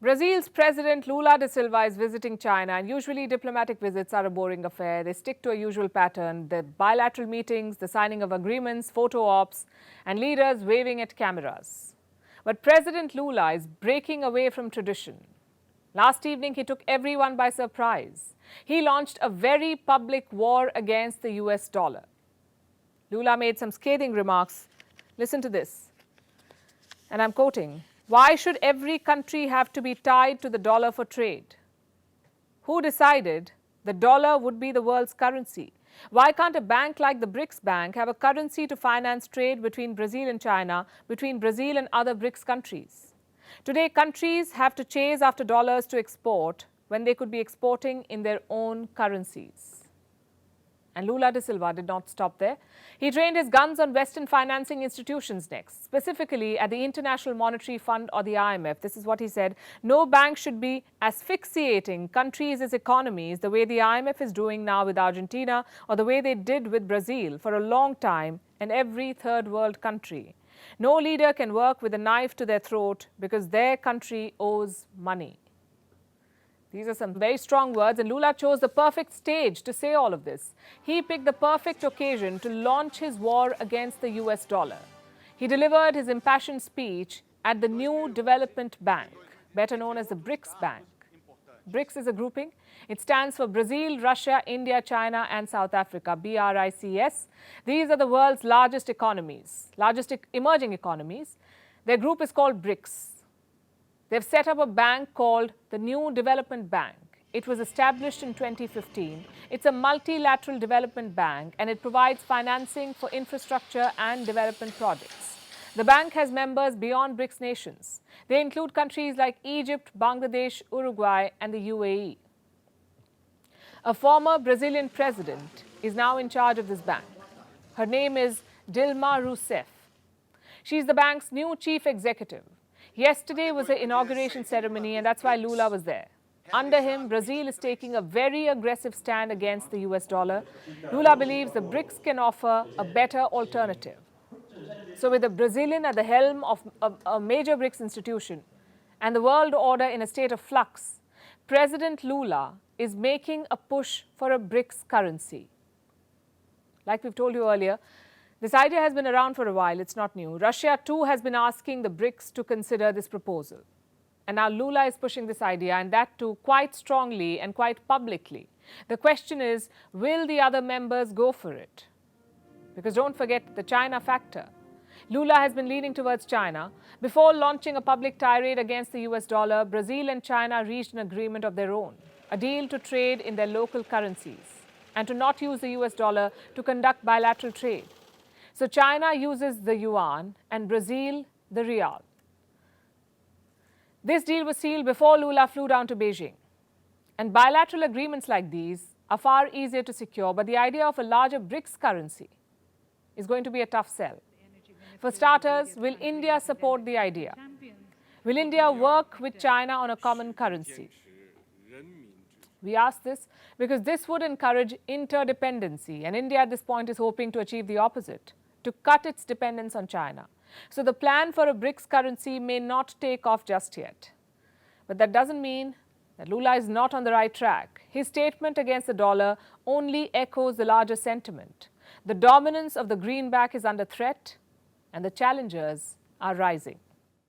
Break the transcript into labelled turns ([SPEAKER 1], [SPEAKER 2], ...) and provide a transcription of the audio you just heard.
[SPEAKER 1] Brazil's President Lula Da Silva is visiting China, and usually diplomatic visits are a boring affair. They stick to a usual pattern: the bilateral meetings, the signing of agreements, photo ops, and leaders waving at cameras. But President Lula is breaking away from tradition. Last evening, he took everyone by surprise. He launched a very public war against the US dollar. Lula made some scathing remarks. Listen to this. And I'm quoting, "Why should every country have to be tied to the dollar for trade? Who decided the dollar would be the world's currency? Why can't a bank like the BRICS Bank have a currency to finance trade between Brazil and China, between Brazil and other BRICS countries? Today, countries have to chase after dollars to export when they could be exporting in their own currencies." And Lula Da Silva did not stop there. He trained his guns on Western financing institutions next, specifically at the International Monetary Fund or the IMF. This is what he said: "No bank should be asphyxiating countries' economies the way the IMF is doing now with Argentina, or the way they did with Brazil for a long time and every third world country. No leader can work with a knife to their throat because their country owes money." These are some very strong words, and Lula chose the perfect stage to say all of this. He picked the perfect occasion to launch his war against the US dollar. He delivered his impassioned speech at the New Development Bank, better known as the BRICS Bank. BRICS is a grouping. It stands for Brazil, Russia, India, China, and South Africa, BRICS. These are the world's largest economies, largest emerging economies. Their group is called BRICS. They've set up a bank called the New Development Bank. It was established in 2015. It's a multilateral development bank, and it provides financing for infrastructure and development projects. The bank has members beyond BRICS nations. They include countries like Egypt, Bangladesh, Uruguay, and the UAE. A former Brazilian president is now in charge of this bank. Her name is Dilma Rousseff. She's the bank's new chief executive. Yesterday was the inauguration ceremony, and that's why Lula was there. Under him, Brazil is taking a very aggressive stand against the US dollar. Lula believes the BRICS can offer a better alternative. So with a Brazilian at the helm of a major BRICS institution and the world order in a state of flux, President Lula is making a push for a BRICS currency. Like we've told you earlier, this idea has been around for a while. It's not new. Russia, too, has been asking the BRICS to consider this proposal. And now Lula is pushing this idea, and that too quite strongly and quite publicly. The question is, will the other members go for it? Because don't forget the China factor. Lula has been leaning towards China. Before launching a public tirade against the US dollar, Brazil and China reached an agreement of their own, a deal to trade in their local currencies and to not use the US dollar to conduct bilateral trade. So China uses the yuan and Brazil the real. This deal was sealed before Lula flew down to Beijing. And bilateral agreements like these are far easier to secure, but the idea of a larger BRICS currency is going to be a tough sell. For starters, will India support the idea? Will India work with China on a common currency? We ask this because this would encourage interdependency, and India at this point is hoping to achieve the opposite, to cut its dependence on China. So the plan for a BRICS currency may not take off just yet. But that doesn't mean that Lula is not on the right track. His statement against the dollar only echoes the larger sentiment. The dominance of the greenback is under threat, and the challengers are rising.